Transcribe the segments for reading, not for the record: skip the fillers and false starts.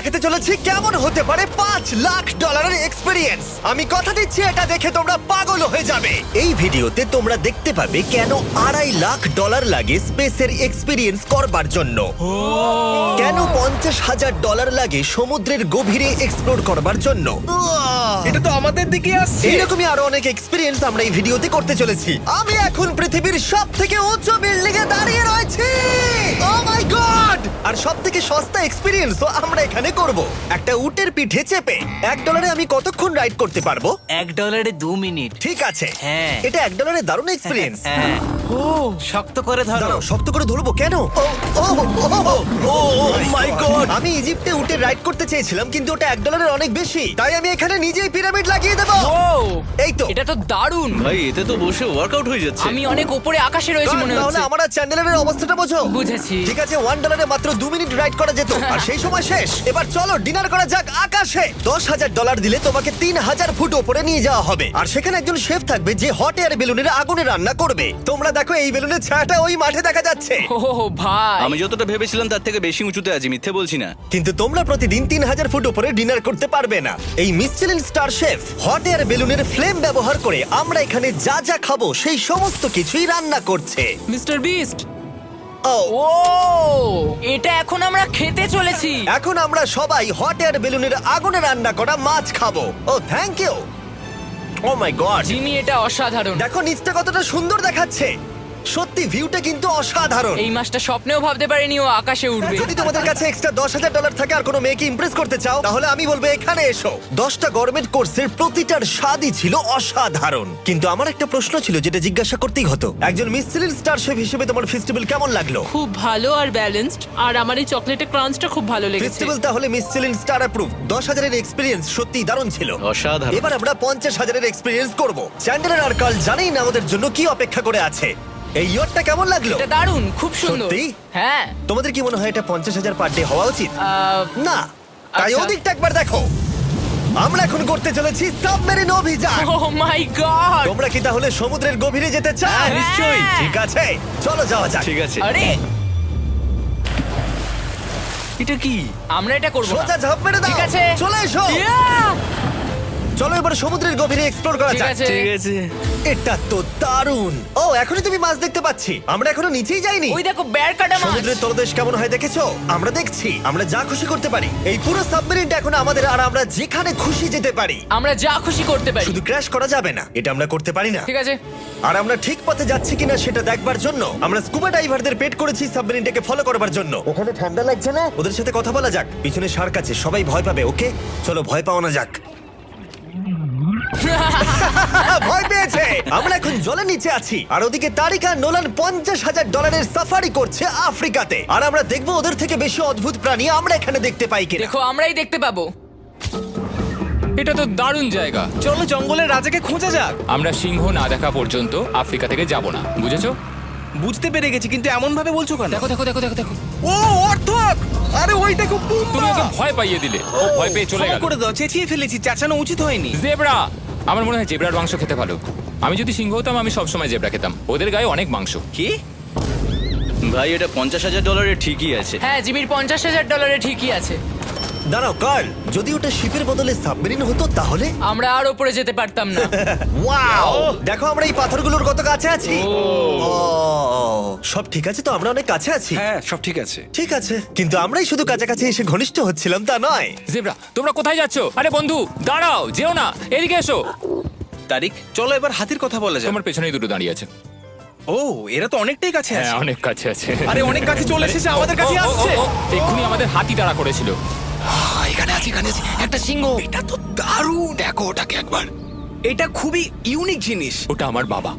দেখাতে চলেছি কেমন হতে পারে $5 লাখ এক্সপিরিয়েন্স। আমি কথা দিচ্ছি এটা দেখে তোমরা পাগল হয়ে যাবে। এই ভিডিওতে তোমরা দেখতে পাবে কেন $2.5 লাখ লাগে স্পেসের এক্সপিরিয়েন্স করবার জন্য, কেন $50,000 লাগে সমুদ্রের গভীরে এক্সপ্লোর করবার জন্য। এটা তো আমাদের দিকে আসছে। এইরকমই আরো অনেক এক্সপিরিয়েন্স আমরা এই ভিডিওতে করতে চলেছি। আমি এখন পৃথিবীর সবথেকে উঁচু বিল্ডিং এ দাঁড়িয়ে রয়েছি। ও মাই গড! আর সবথেকে সস্তা এক্সপিরিয়েন্সও আমরা এখানে করব, একটা উটের পিঠে চেপে। $1 আমি কতক্ষণ রাইড করতে পারবো? $1 2 মিনিট। ঠিক আছে, হ্যাঁ। এটা $1 দারুণ এক্সপিরিয়েন্স। হ্যাঁ। ও শক্ত করে ধরো। দাঁড়াও, শক্ত করে ধরবো কেন? ও মাই গড! আমি ইজিপ্টে উটে রাইড করতে চেয়েছিলাম, কিন্তু ওটা $1 অনেক বেশি, তাই আমি এখানে নিজেই পিরামিড লাগিয়ে দেবো। ও এই তো। এটা তো দারুণ। ভাই এতে তো বসে ওয়ার্কআউট হয়ে যাচ্ছে। আমি অনেক উপরে আকাশে রয়েছি মনে তাহলে হচ্ছে। আমার আর চ্যান্ডেলের অবস্থাটা বোঝো। বুঝেছি। ঠিক আছে, $1 মাত্র 2 মিনিট রাইড করা যেত, আর সেই সময় শেষ। এবার চলো ডিনার করা যাক আকাশে। $10,000 দিলে তোমাকে 3,000 ফুট উপরে নিয়ে যাওয়া হবে, আর সেখানে একজন শেফ থাকবে যে হট এয়ার বেলুনের আগুনে রান্না করবে। তোমরা দেখো এই বেলুনের ছায়াটা ওই মাঠে দেখা যাচ্ছে। ও ভাই, আমি যতটা ভেবেছিলাম তার থেকে বেশি উঁচুতে আছি, মিথ্যে বলছি না। কিন্তু তোমরা প্রতিদিন 3,000 ফুট উপরে ডিনার করতে পারবে না। এই Michelin star chef hot air বেলুনের ফ্লেম ব্যবহার করে আমরা এখানে যা যা খাবো সেই সমস্ত কিছুই রান্না করছে। Mister beast. ও ও এটা এখন আমরা খেতে চলেছি। এখন আমরা সবাই হট এয়ার বেলুনের আগুনে রান্না করা মাছ খাবো। Oh thank you. Oh my God, Jimmy এটা অসাধারণ। দেখো নিচটা কতটা সুন্দর দেখাচ্ছে। সত্যি ভিউটা কিন্তু অসাধারণ। এই মাসটা স্বপ্নেও ভাবতে পারিনি ও আকাশে উঠবে। যদি তোমাদের কাছে এক্সট্রা $10,000 থাকে আর কোনো মেয়েকে ইমপ্রেস করতে চাও, তাহলে আমি বলবো এখানে এসো। 10টা গরমেট কোর্সের প্রতিটার স্বাদই ছিল অসাধারণ। কিন্তু আমার একটা প্রশ্ন ছিল যেটা জিজ্ঞাসা করতেই হতো, একজন মিচেলিন স্টার শেফ হিসেবে তোমার ফেস্টিভ্যাল কেমন লাগলো? খুব ভালো আর ব্যালেন্সড, আর আমার এই চকলেটের ক্রাঞ্চটা খুব ভালো লেগেছে। ফেস্টিভ্যাল তাহলে মিচেলিন স্টার অ্যাপ্রুভ। 10,000 এক্সপিরিয়েন্স সত্যি দারুণ ছিল। অসাধারণ। এবার আমরা 50,000 এক্সপিরিয়েন্স করব। চ্যান্ডেলার আর কার্ল জানেই না আমাদের জন্য কি অপেক্ষা করে আছে। এই ইয়ারটা কেমন লাগলো? এটা দারুণ, খুব সুন্দর। সত্যি? হ্যাঁ। তোমাদের কি মনে হয় এটা 50,000 পার ডে হওয়া উচিত? না, তাই আচ্ছা। ওদিকটা একবার দেখো। আমরা এখন করতে চলেছি সাবমেরিন অভিযান। ও মাই গড। তোমরা কি তাহলে সমুদ্রের গভীরে যেতে চাও? হ্যাঁ, নিশ্চয়ই। ঠিক আছে, চলো যাওয়া যাক। ঠিক আছে। আরে এটা কি? আমরা এটা করব না। সোজা ঝাঁপ মেরে দাও। ঠিক আছে। চলে এসো। Yeah! চলো এবার সমুদ্রের গভীরে এক্সপ্লোর করা ঠিক যাক। আছে। ঠিক আছে। এটা তো দারুণ। ও এখনই তুমি মাছ দেখতে পাচ্ছি, আমরা এখনো নিচেই যাইনি। ওই দেখো বের কাটা মাছ। সমুদ্রের তলদেশ কেমন হয় দেখেছো? আমরা দেখছি, আমরা যা খুশি করতে পারি। এই পুরো সাবমেরিনটা এখন আমাদের, আর আমরা যেখানে খুশি যেতে পারি। আমরা যা খুশি করতে পারি। শুধু ক্র্যাশ করা যাবে না, এটা আমরা করতে পারি না। ঠিক আছে। আর আমরা ঠিক পথে যাচ্ছি কিনা সেটা দেখবার জন্য আমরা স্কুবা ডাইভারদের পেড করেছি সাবমেরিনটাকে ফলো করবার জন্য। ওখানে ঠান্ডা লাগছে না? ওদের সাথে কথা বলা যাক। পিছনে শার্ক আছে, সবাই ভয় পাবে। ওকে চলো ভয় পাও না যাক। ভয় পেয়েছে। আমরা এখন জলের নিচে আছি, আর ওদিকে তারিকা নোলান $50,000 সাফারি করছে আফ্রিকাতে। আর আমরা দেখবো ওদের থেকে বেশি অদ্ভুত প্রাণী আমরা এখানে দেখতে পাই কিনা। দেখো আমরাই দেখতে পাবো। এটা তো দারুণ জায়গা। চলো জঙ্গলের রাজাকে খোঁজা যাক। আমরা সিংহ না দেখা পর্যন্ত আফ্রিকা থেকে যাব না, বুঝেছো? বুঝতে পেরে গেছি, কিন্তু এমন ভাবে বলছো কেন? দেখো দেখো দেখো দেখো দেখো, ও অর্থক! আরে ওই দেখো তুমি ওকে ভয় পাইয়ে দিলে, ও ভয় পেয়ে চলে ক্ষমা গেল। করে দাও, চেঁচিয়ে ফেলেছি, চাচানো উচিত হয়নি। জেব্রা, আমার মনে হয় জেব্রার মাংস খেতে ভালো। আমি যদি সিংহ হতাম আমি সবসময় জেব্রা খেতাম, ওদের গায়ে অনেক মাংস। কি? ভাই এটা $50,000 ঠিকই আছে। হ্যাঁ, জিমির $50,000 ঠিকই আছে। দাঁড়াও কার্ল, যদি ওটা শিপের বদলে সাবমেরিন হতো তাহলে? আমরা আর উপরে যেতে পারতাম না। ওয়াও, দেখো আমরা এই পাথরগুলোর কত কাছে আছি। ও, সব ঠিক আছে তো? আমরা অনেক কাছে আছি। হ্যাঁ সব ঠিক আছে। ঠিক আছে, কিন্তু আমরাই শুধু কাছাকাছি এসে ঘনিষ্ঠ হচ্ছিলাম তা নয়। জেব্রা, তোমরা কোথায় যাচ্ছো? আরে বন্ধু দাঁড়াও, যেও না, এদিকে এসো। তারিক চলো এবার হাতির কথা বলা যাক। তোমার পেছনেই দুটো দাঁড়িয়ে আছে। ও এরা তো অনেকটাই কাছে হ্যাঁ, আছে। অনেক কাছে আছে। আরে অনেক কাছে চলে এসেছে, আমাদের কাছে আসছে। এক্ষুনি আমাদের হাতি তাড়া করেছিল। এখানে আছে একটা সিংহ। এটা তো দারুণ। দেখো ওটাকে একবার। এটা খুবই ইউনিক জিনিস। ওটা আমার বাবা।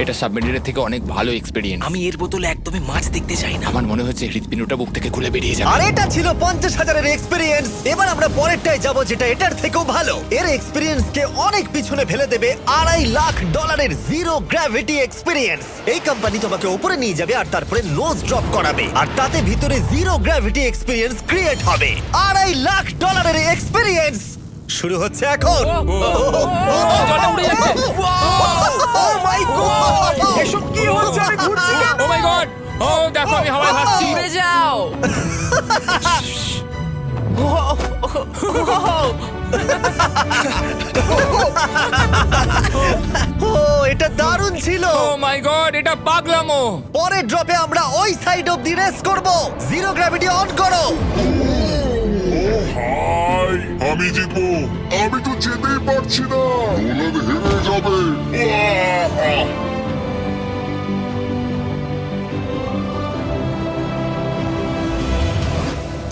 এটা সাবমেরিনের থেকে অনেক ভালো এক্সপেরিয়েন্স। আমি এর বোতলে একদমই মাছ দেখতে চাই না। আমার মনে হচ্ছে হৃৎপিণ্ডটা বুক থেকে খুলে বেরিয়ে যাবে। আর এটা ছিল 50,000 এক্সপিরিয়েন্স। এবার আমরা পরেরটায় যাব, যেটা এটার থেকেও ভালো। এর এক্সপিরিয়েন্স কে অনেক পিছনে ফেলে দেবে $2.5 লাখ জিরো গ্র্যাভিটি এক্সপিরিয়েন্স। এই কোম্পানি তোমাকে উপরে নিয়ে যাবে আর তারপরে নোজ ড্রপ করাবে, আর তাতে ভিতরে জিরো গ্র্যাভিটি এক্সপিরিয়েন্স ক্রিয়েট হবে। $2.5 এক্সপিরিয়েন্স শুরু হচ্ছে এখন। জলটা উড়ে যাচ্ছে। ও মাই গড, এসব কি হচ্ছে? আমি ঘুরছি কেন? ও মাই গড! ও দেখো আমি হাওয়ায় ভাসছি। উড়ে যাও। ও এটা দারুণ ছিল। ও মাই গড, এটা পাগলামো। পরের ড্রপে আমরা ওই সাইড অফ দি রেস করব। জিরো গ্র্যাভিটি অন করো। হাই আমি জিতবো, আমি তো যেতেই পারছি না, নোলান হেরে যাবে।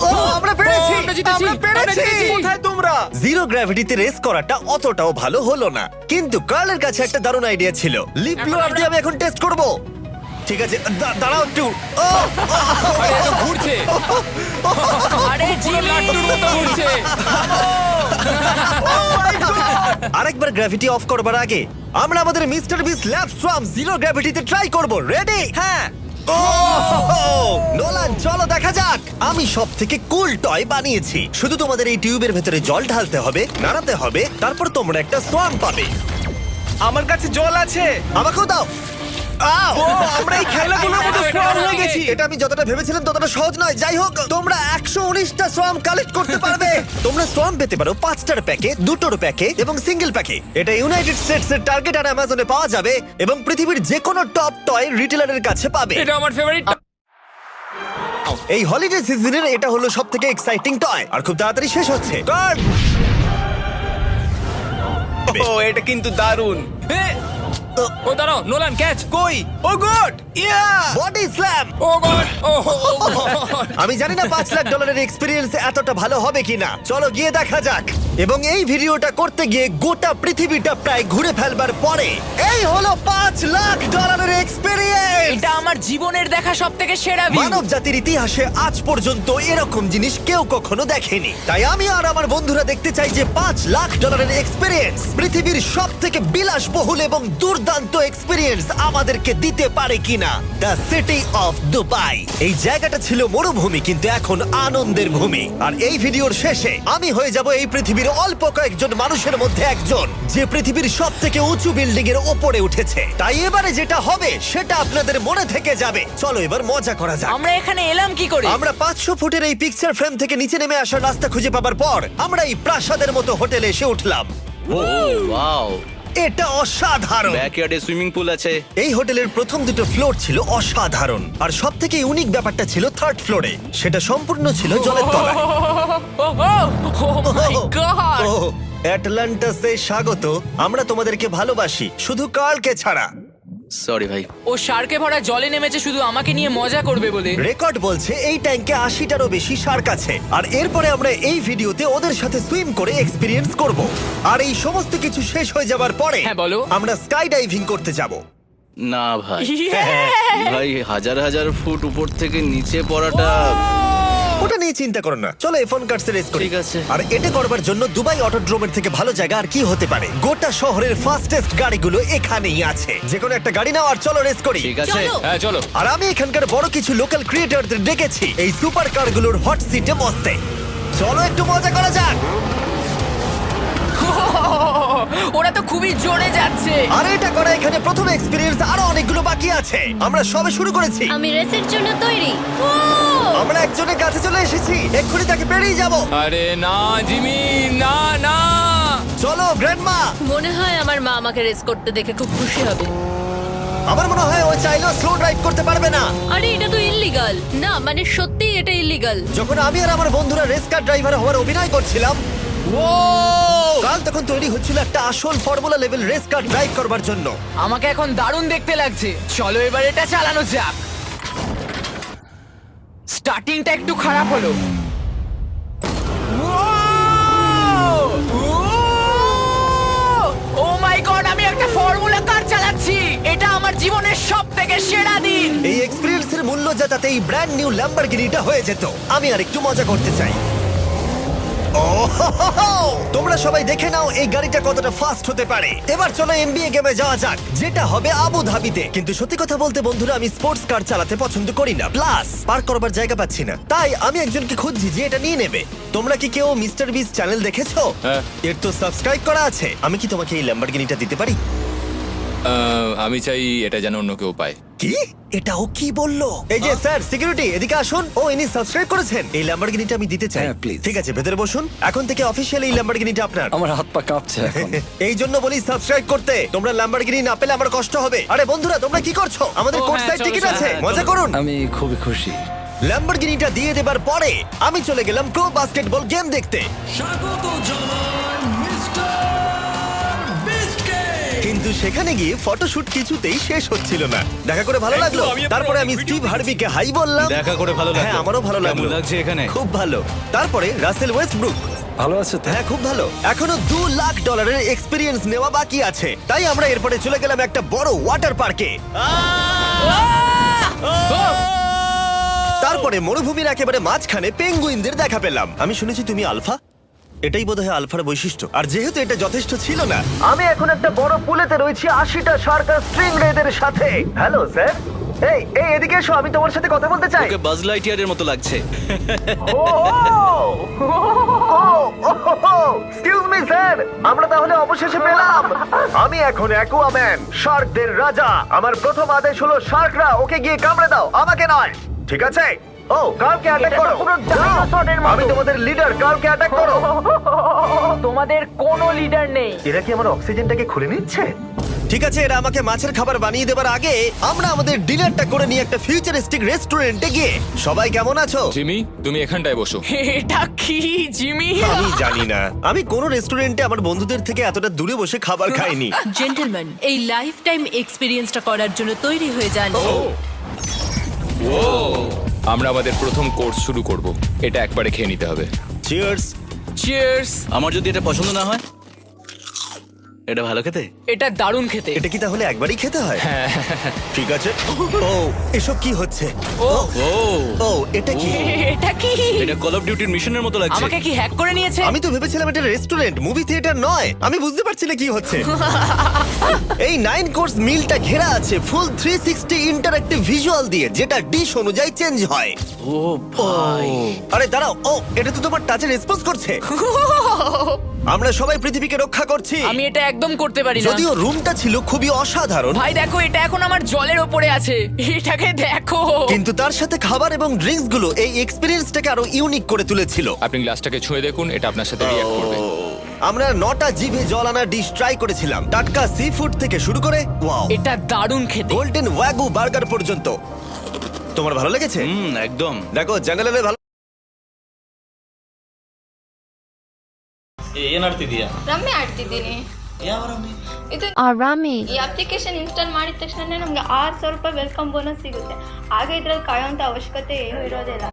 ও আমরা পেরেছি, আমরা জিতেছি, আমরা আমরা পেরেছি। জিতেছি। কোথায় তোমরা? জিরো গ্র্যাভিটিতে রেস করাটা অতটাও ভালো হলো না, কিন্তু কার্লের কাছে একটা দারুণ আইডিয়া ছিল। লিপ ব্লোয়ার দিয়ে আমি এখন টেস্ট করব। ঠিক আছে, দাঁড়াও একটু। ও, আরে এত ঘুরছে, আরে জিমি লাট্টুর মতো ঘুরছে। আরেকবার গ্র্যাভিটি অফ করবার আগে আমরা আমাদের মিস্টার বিস ল্যাব সোয়াম জিরো গ্র্যাভিটিতে ট্রাই করব। রেডি? হ্যাঁ। নোলান চলো দেখা যাক। আমি সব থেকে কুল টয় বানিয়েছি। শুধু তোমাদের এই টিউবের ভেতরে জল ঢালতে হবে, নাড়াতে হবে, তারপর তোমরা একটা সোয়াম পাবে। আমার কাছে জল আছে। আমাকেও দাও। আও! আমরা এই খেলাগুলোর মতো স্ট্রং হয়ে গেছি। এটা আমি যতটা ভেবেছিলাম ততটা সহজ নয়। যাই হোক, তোমরা 119টা সোয়াম কালেক্ট করতে পারবে। তোমরা সোয়াম পেতে পারো 5টার প্যাকে, 2টোর প্যাকে এবং সিঙ্গেল প্যাকে। এটা ইউনাইটেড স্টেটস এর টার্গেট আর অ্যামাজনে পাওয়া যাবে এবং পৃথিবীর যে কোনো টপ টয় রিটেলারের কাছে পাবে। এটা আমার ফেভারিট। এই হলিডে সিজনের এটা হলো সবথেকে এক্সাইটিং টয় আর খুব তাড়াতাড়ি শেষ হচ্ছে। কার্ড! ও এটা কিন্তু দারুণ। ও দাঁড়াও, নোলান ক্যাচ। কই? Oh God! Yeah! Body slam! Oh God, oh God. আমি জানি না $5 লাখ এক্সপেরিয়েন্স এতটা ভালো হবে কিনা। চলো গিয়ে দেখা যাক। এবং এই ভিডিওটা করতে গিয়ে গোটা পৃথিবীটা প্রায় ঘুরে ফেলবার পরে এই হলো $5 লাখ এক্সপেরিয়েন্স। এটা আমার জীবনের দেখা সবথেকে সেরা ভিউ। মানব জাতির ইতিহাসে আজ পর্যন্ত এরকম জিনিস কেউ কখনো দেখেনি। তাই আমি আর আমার বন্ধুরা দেখতে চাই যে $5 লাখ এক্সপেরিয়েন্স পৃথিবীর সব থেকে বিলাসবহুল এবং দুর্দান্ত এক্সপেরিয়েন্স আমাদেরকে দিতে পারে কিনা। The city of Dubai. এই জায়গাটা ছিল মরুভূমি, কিন্তু এখন আনন্দের ভূমি। আর এই ভিডিওর শেষে আমি হয়ে যাব এই পৃথিবীর অল্প কয়েকজন মানুষের মধ্যে একজন, যে পৃথিবীর সব থেকে উঁচু বিল্ডিং এর ওপরে উঠেছে। তাই এবারে যেটা হবে সেটা আপনাদের মনে থেকে যাবে। চলো এবার মজা করা যাক। আমরা এখানে এলাম কি করে? আমরা 500 ফুটের এই পিকচার ফ্রেম থেকে নিচে নেমে আসার রাস্তা খুঁজে পাবার পর আমরা এই প্রাসাদের মতো হোটেলে এসে উঠলাম। ও ওয়াও, এটা অসাধারণ। ব্যাকইয়ার্ডে সুইমিং পুল আছে। এই হোটেলের প্রথম দুটো ফ্লোর ছিল অসাধারণ, আর সব থেকে ইউনিক ব্যাপারটা ছিল থার্ড ফ্লোরে। সেটা সম্পূর্ণ ছিল জলের তলায়। ও মাই গড! ও, অ্যাটলান্টাসে স্বাগত। আমরা তোমাদেরকে ভালোবাসি, শুধু কার্লকে ছাড়া। সরি ভাই। ও শার্কে ভরা জলে নেমেছে শুধু আমাকে নিয়ে মজা করবে বলে। রেকর্ড বলছে এই ট্যাঙ্কে 80টারও বেশি শার্ক আছে। আর এরপরে আমরা এই ভিডিওতে ওদের সাথে সুইম করে এক্সপেরিয়েন্স করব। আর এই সমস্ত কিছু শেষ হয়ে যাবার পরে হ্যাঁ, বলো। আমরা স্কাই ডাইভিং করতে যাব। না ভাই, হ্যাঁ। ভাই হাজার হাজার ফুট উপর থেকে নিচে পড়াটা। ওটা নিয়ে চিন্তা করো না, চলো ফোন কার্ডসে রেস করি। ঠিক আছে। আর এটা করবার জন্য দুবাই অটোড্রোমের থেকে ভালো জায়গা আর কি হতে পারে। গোটা শহরের ফাস্টেস্ট গাড়িগুলো এখানেই আছে। যে কোনো একটা গাড়ি নাও আর চলো রেস করি। ঠিক আছে। হ্যাঁ চলো। আর আমি এখানকার বড় কিছু লোকাল ক্রিয়েটরদের ডেকেছি এই সুপার কারগুলোর হট সিটে বসতে। চলো একটু মজা করা যাক। ওরা তো খুবই জোরে যাচ্ছে। আর এটা করা এখানে প্রথম এক্সপেরিয়েন্স, আরো অনেকগুলো বাকি আছে। আমরা সবে শুরু করেছি। আমি রেসের জন্য তৈরি। ও আমরা একজনের কাছে চলে এসেছি, এক্ষুনি তাকে পেরিয়ে যাব। আরে না জিমি, না না। চলো গ্র্যান্ডমা। মনে হয় আমার মা আমাকে রেস করতে দেখে খুব খুশি হবে। আমার মনে হয় ও চাইলেও স্লো ড্রাইভ করতে পারবে না। আরে এটা তো ইল্লিগাল। না মানে সত্যিই এটা ইল্লিগাল। যখন আমি আর আমার বন্ধুরা রেস কার ড্রাইভার হওয়ার অভিনয় করছিলাম, কাল তখন তৈরি হচ্ছিল একটা আসল formula level race car drive করবার জন্য। আমাকে এখন দারুণ দেখতে লাগছে। চলো এবার এটা চালানো যাক। স্টার্টিংটা একটু খারাপ হলো। ও মাই গড, আমি একটা ফর্মুলা কার চালাচ্ছি। এটা আমার জীবনের সবথেকে সেরা দিন। এই এক্সপেরিয়েন্সের মূল্য যা, তাতে এই ব্র্যান্ড নিউ ল্যাম্বরগিনিটা হয়ে যেত। আমি আর একটু মজা করতে চাই। তোমরা সবাই দেখে নাও এই গাড়িটা কতটা ফাস্ট হতে পারে। এবার চলো এমবিএ গেমে যাওয়া যাক, যেটা হবে আবু ধাবিতে। কিন্তু সত্যি কথা বলতে বন্ধুরা, আমি স্পোর্টস কার চালাতে পছন্দ করি না, প্লাস পার্ক করবার জায়গা পাচ্ছি না। তাই আমি একজনকে খুঁজছি যে এটা নিয়ে নেবে। তোমরা কি কেউ মিস্টার বিস চ্যানেল দেখেছো? হ্যাঁ। এর তো সাবস্ক্রাইব করা আছে। আমি কি তোমাকে এই ল্যাম্বরগিনিটা দিতে পারি? আমি চাই এটা যেন অন্য কেউ পায়। কি এটাও কি বললো? এই যে স্যার সিকিউরিটি এদিকে আসুন। ও ইনি সাবস্ক্রাইব করেছেন। এই ল্যাম্বরগিনিটা আমি দিতে চাই। হ্যাঁ, please. ঠিক আছে ভেতরে বসুন। এখন থেকে অফিসিয়ালি এই ল্যাম্বরগিনিটা আপনার। আমার হাত পা কাঁপছে এখন। এই জন্য বলি সাবস্ক্রাইব করতে। তোমরা ল্যাম্বরগিনি না পেলে আমার কষ্ট হবে। আরে বন্ধুরা তোমরা কি করছো? আমাদের ও, কোর্স হ্যাঁ, সাইড চলো, টিকিট চলো, আছে, হ্যাঁ, মজা চলো। করুন। আমি খুবই খুশি। ল্যাম্বরগিনিটা দিয়ে দেবার পরে আমি চলে গেলাম প্রো বাস্কেটবল গেম দেখতে। কিন্তু সেখানে গিয়ে ফটোশুট কিছুতেই শেষ হচ্ছিল না। দেখা করে ভালো লাগলো। তারপরে আমি স্টিভ হার্ভিকে হাই বললাম। দেখা করে ভালো লাগলো। হ্যাঁ আমারও ভালো লাগলো। কেমন লাগছে এখানে? খুব ভালো। তারপরে রাসেল ওয়েস্টব্রুক। ভালো আছে তো? হ্যাঁ খুব ভালো। এখনো $2 লাখ এক্সপিরিয়েন্স নেওয়া বাকি আছে। তাই আমরা এরপরে চলে গেলাম একটা বড় ওয়াটার পার্কে। তারপরে মরুভূমির একেবারে মাঝখানে পেঙ্গুইনদের দেখা পেলাম। আমি শুনেছি তুমি আলফা। এটাই বোধহয় আলফার বৈশিষ্ট্য। আর যেহেতু এটা যথেষ্ট ছিল না, আমি এখন একটা বড় পুলেতে রয়েছি 80টা সার্কাস স্ট্রিং রেদের সাথে। Hello sir. এই এই এদিকে এসো, আমি তোমার সাথে কথা বলতে চাই। ওকে বাজ লাইটইয়ারের মতো লাগছে। এক্সকিউজ মি স্যার, আমরা তাহলে অবশেষে পেলাম। আমি এখন অ্যাকুয়াম্যান, শার্কদের রাজা। আমার প্রথম আদেশ হলো শার্করা ওকে গিয়ে কামড়ে দাও, আমাকে নয়। ঠিক আছে? ও কার্লকে অ্যাটাক করো। আমি তোমাদের লিডার, কার্লকে অ্যাটাক করো। তোমাদের কোনো লিডার নেই। এরা কি আমার অক্সিজেনটাকে খুলে নিচ্ছে? ঠিক আছে, এরা আমাকে মাছের খাবার বানিয়ে দেবার আগে আমরা আমাদের ডিনারটা করে নিয়ে একটা ফিউচারিস্টিক রেস্টুরেন্টে গিয়ে। সবাই কেমন আছো? জিমি তুমি এখানটায় বসো। এটা কি জিমি? আমি জানি না, আমি কোন রেস্টুরেন্টে আমার বন্ধুদের থেকে এতটা দূরে বসে খাবার খাইনি। জেন্টলম্যান, এই লাইফ টাইম এক্সপিরিয়েন্সটা করার জন্য তৈরি হয়ে যান। আমরা আমাদের প্রথম কোর্স শুরু করব। এটা একবারে খেয়ে নিতে হবে। চিয়ার্স। চিয়ার্স। আমার যদি এটা পছন্দ না হয়? এটা ভালো খেতে? এটা দারুণ খেতে। এটা কি তাহলে একবারই খেতে হয়? ঠিক আছে। ও এসব কি হচ্ছে? ও ও এটা কি? এটা কি? এটা কল অফ ডিউটির মিশনের মতো লাগছে। আমাকে কি হ্যাক করে নিয়েছে? আমি তো ভেবেছিলাম এটা রেস্টুরেন্ট, মুভি থিয়েটার নয়। আমি বুঝতে পারছি না কি হচ্ছে। এই 9 কোর্স মিলটা ঘেরা আছে ফুল 360 ইন্টারঅ্যাক্টিভ ভিজুয়াল দিয়ে, যেটা ডিশ অনুযায়ী চেঞ্জ হয়। ও ভাই, আরে দাঁড়াও, ও এটা তো তোমার টাচে রেসপন্স করছে। আমরা সবাই পৃথিবীকে রক্ষা করছি। আমি এটা একদম করতে পারি না। যদিও রুমটা ছিল খুবই অসাধারণ, ভাই দেখো, এটা এখন আমার জলের ওপরে আছে। এটাকে দেখো। কিন্তু তার সাথে খাবার এবং ড্রিঙ্কস গুলো এই এক্সপেরিয়েন্সটাকে আরো ইউনিক করে তুলেছিল। আপনি গ্লাসটাকে ছুঁয়ে দেখুন, এটা আপনার সাথে রিঅ্যাক্ট করবে। আমরা 9টা জিভে জল আনা ডিশ ট্রাই করেছিলাম, টাটকা সি ফুড থেকে শুরু করে ওয়াও এটা দারুণ খেতে। গোল্ডেন ওয়াগু বার্গার পর্যন্ত। তোমার ভালো লেগেছে? একদম। দেখো জঙ্গলের ভালো। ರಮ್ಮಿ ಆಡ್ತಿದ್ದೀನಿ ಇದು ಆರಾಮಿ ಈ ಅಪ್ಲಿಕೇಶನ್ ಇನ್ಸ್ಟಾಲ್ ಮಾಡಿದ ತಕ್ಷಣ ನಮ್ಗೆ 6,000 ರೂಪಾಯಿ ವೆಲ್ಕಮ್ ಬೋನಸ್ ಸಿಗುತ್ತೆ. ಆಗ ಇದ್ರಲ್ಲಿ ಕಾಯೋಂತ ಅವಶ್ಯಕತೆ ಏನೂ ಇರೋದಿಲ್ಲ.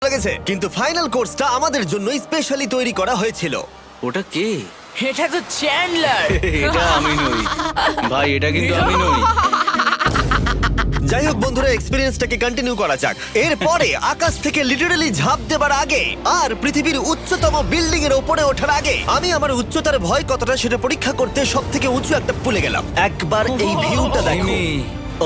লেগেছে, কিন্তু ফাইনাল কোর্সটা আমাদের জন্য স্পেশালি তৈরি করা হয়েছিল। ওটা কে? এটা তো চ্যান্ডলার। এটা আমি নই ভাই, এটা কিন্তু আমি নই। যাই হোক বন্ধুরা, এক্সপেরিয়েন্সটাকে কন্টিনিউ করা যাক। এরপরে আকাশ থেকে লিটারালি ঝাঁপ দেবার আগে আর পৃথিবীর উচ্চতম বিল্ডিং এর উপরে ওঠার আগে আমি আমার উচ্চতার ভয় কতটা সেটা পরীক্ষা করতে সব থেকে উঁচু একটা পুলে গেলাম। একবার এই ভিউটা দেখো।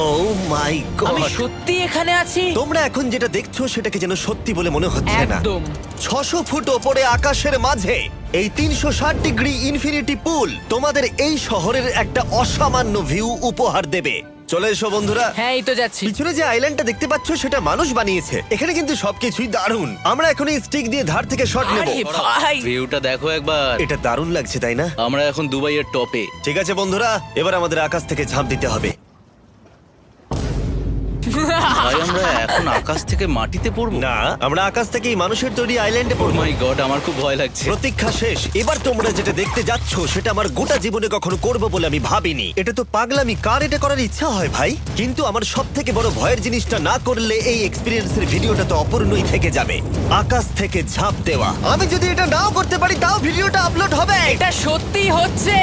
ও মাই আমি গড, সত্যি এখানে আছি। তোমরা এখন যেটা দেখছো সেটাকে যেন সত্যি বলে মনে হচ্ছে না। একদম। 600 ফুট ওপরে আকাশের মাঝে এই 360 ডিগ্রি ইনফিনিটি পুল তোমাদের এই শহরের একটা অসামান্য ভিউ উপহার দেবে। চলে এসো বন্ধুরা। হ্যাঁ, এই তো যাচ্ছি। পিছনে যে আইল্যান্ডটা দেখতে পাচ্ছ সেটা মানুষ বানিয়েছে। এখানে কিন্তু সবকিছুই দারুণ। আমরা এখন এই স্টিক দিয়ে ধার থেকে শট নেব। আরে ভাই, ভিউটা দেখো একবার। এটা দারুণ লাগছে তাই না? আমরা এখন দুবাইয়ের টপে। ঠিক আছে বন্ধুরা, এবার আমাদের আকাশ থেকে ঝাঁপ দিতে হবে। ভাই আমরা এখন আকাশ থেকে মাটিতে পড়বো? না, আমরা আকাশ থেকে এই মানুষের তৈরি আইল্যান্ডে ও পড়বো। মাই গড, আমার খুব ভয় লাগছে। প্রতীক্ষা শেষ। এবার তোমরা যেটা দেখতে যাচ্ছ সেটা আমার গোটা জীবনে কখনো করব বলে আমি ভাবিনি। এটা তো পাগলামি, কার এটা করার ইচ্ছা হয় ভাই? কিন্তু আমার সব থেকে বড় ভয়ের জিনিসটা না করলে এই এক্সপেরিয়েন্সের ভিডিওটা তো অপূর্ণই থেকে যাবে। আকাশ থেকে ঝাঁপ দেওয়া। আমি যদি এটা নাও করতে পারি তাও ভিডিওটা আপলোড হবে। এটা সত্যি হচ্ছে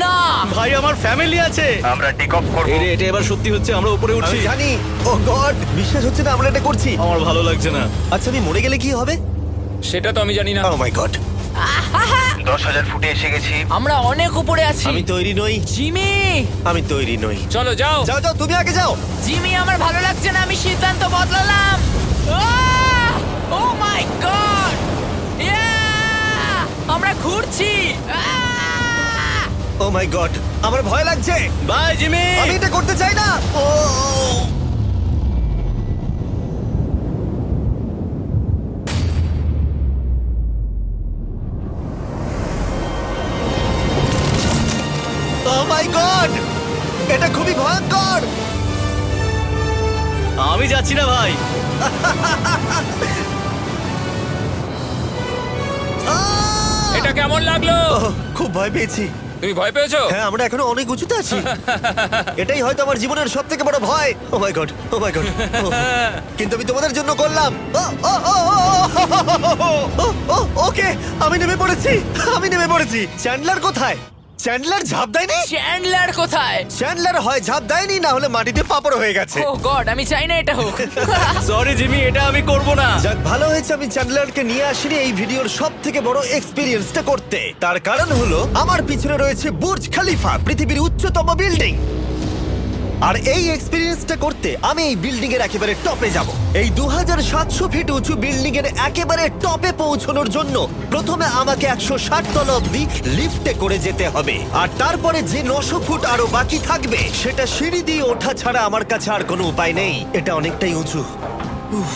না। ভাই আমার ফ্যামিলি আছে। আমরা টেক অফ করব। এটা এবার সত্যি হচ্ছে, আমরা উপরে আমি উঠছি। জানি। ও গড, বিশ্বাস হচ্ছে না আমরা এটা করছি। আমার ভালো লাগছে না। আচ্ছা আমি মরে গেলে কি হবে? সেটা তো আমি জানি না। ও মাই গড, 10,000 ফুটে এসে গেছি। আমরা অনেক উপরে আছি। আমি তৈরি নই, জিমি, আমি তৈরি নই। চলো যাও। যাও যাও, তুমি আগে যাও। জিমি, আমার ভালো লাগছে না, আমি সিদ্ধান্ত বদলালাম। ও মাই গড, আমরা ঘুরছি। ও মাই গড, আমার ভয় লাগছে। Bye Jimmy. আমি এটা করতে চাই না। ও মাই গড, এটা খুবই ভয়ঙ্কর। আমি যাচ্ছি না ভাই। এটা কেমন লাগলো? খুব ভয় পেয়েছি। তুমি ভয় পেয়েছো? হ্যাঁ, আমরা এখনো অনেক উঁচুতে আছি। এটাই হয়তো আমার জীবনের সব থেকে বড় ভয়। ও my god, O my god. কিন্তু আমি তোমাদের জন্য করলাম। ওকে, আমি নেমে পড়েছি, আমি নেমে পড়েছি। চ্যান্ডলার কোথায়? চ্যান্ডলার ঝাঁপ দেয়নি? চ্যান্ডলার কোথায়? চ্যান্ডলার হয় ঝাঁপ দেয়নি, না হলে মাটিতে পাপড় হয়ে গেছে। ও গড, আমি চাই না এটা হোক। সরি জিমি, এটা আমি করব না। যাক, ভালো হয়েছে আমি চ্যান্ডলারকে নিয়ে আসিনি এই ভিডিওর সব থেকে বড় এক্সপিরিয়েন্সটা করতে। তার কারণ হলো আমার পিছনে রয়েছে বুর্জ খলিফা, পৃথিবীর উচ্চতম বিল্ডিং। আর এই এক্সপিরিয়েন্সটা করতে আমি এই বিল্ডিং এর একেবারে টপে যাব। এই 2700 ফিট উঁচু বিল্ডিং এর একেবারে টপে পৌঁছানোর জন্য প্রথমে আমাকে 160 তলা অব্দি লিফটে করে যেতে হবে, আর তারপরে যে 900 ফুট আরো বাকি থাকবে সেটা সিঁড়ি দিয়ে ওঠা ছাড়া আমার কাছে আর কোনো উপায় নেই। এটা অনেকটাই উঁচু। উফ,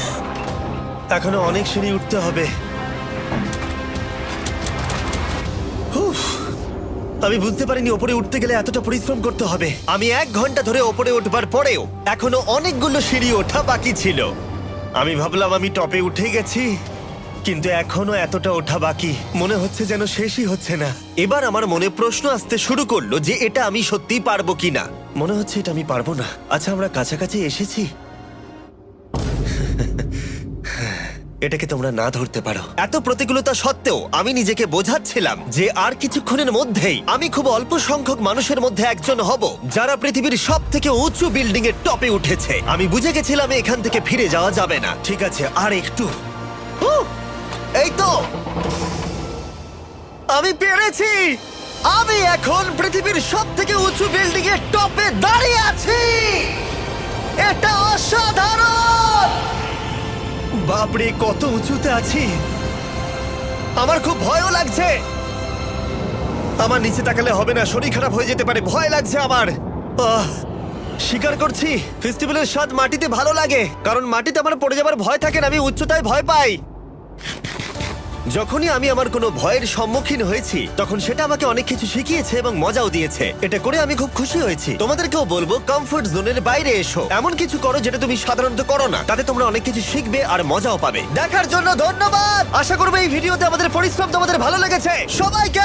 এখনো অনেক সিঁড়ি উঠতে হবে। উফ, আমি বুঝতে পারিনি ওপরে উঠতে গেলে এতটা পরিশ্রম করতে হবে। আমি 1 ঘন্টা ধরে ওপরে উঠবার পরেও এখনো অনেকগুলো সিঁড়ি ওঠা বাকি ছিল। আমি ভাবলাম আমি টপে উঠে গেছি, কিন্তু এখনো এতটা ওঠা বাকি। মনে হচ্ছে যেন শেষই হচ্ছে না। এবার আমার মনে প্রশ্ন আসতে শুরু করলো যে এটা আমি সত্যিই পারবো কিনা। মনে হচ্ছে এটা আমি পারবো না। আচ্ছা, আমরা কাছাকাছি এসেছি। এটাকে তোমরা না ধরতে পারো। এত প্রতিকূলতা সত্ত্বেও আমি নিজেকে বোঝাচ্ছিলাম যে আর কিছুক্ষণের মধ্যেই আমি খুব অল্প সংখ্যক মানুষের মধ্যে একজন হব যারা পৃথিবীর সব থেকে উঁচু বিল্ডিং এর টপে উঠেছে। আমি বুঝে গেছিলাম এখান থেকে ফিরে যাওয়া যাবে না। ঠিক আছে, আর একটু। এই তো, আমি পেরেছি। আমি এখন পৃথিবীর সব থেকে উঁচু বিল্ডিং এর টপে দাঁড়িয়ে আছি। এটা অসাধারণ। বাপরে, কত উঁচুতে আছি। আমার খুব ভয়ও লাগছে। আমার নিচে তাকালে হবে না, শরীর খারাপ হয়ে যেতে পারে। ভয় লাগছে আমার। স্বীকার করছি, ফেস্টিভ্যালের স্বাদ মাটিতে ভালো লাগে, কারণ মাটিতে আমার পড়ে যাবার ভয় থাকে না। আমি উচ্চতায় ভয় পাই। যখনই আমি আমার কোনো ভয়ের সম্মুখীন হয়েছি তখন সেটা আমাকে অনেক কিছু শিখিয়েছে এবং মজাও দিয়েছে। এটা করে আমি খুব খুশি হয়েছি। তোমাদেরকেও বলবো, কমফোর্ট জোনের বাইরে এসো, এমন কিছু করো যেটা তুমি সাধারণত করো না। তাতে তোমরা অনেক কিছু শিখবে আর মজাও পাবে। দেখার জন্য ধন্যবাদ। আশা করবো এই ভিডিওতে আমাদের পরিশ্রম তোমাদের ভালো লেগেছে। সবাইকে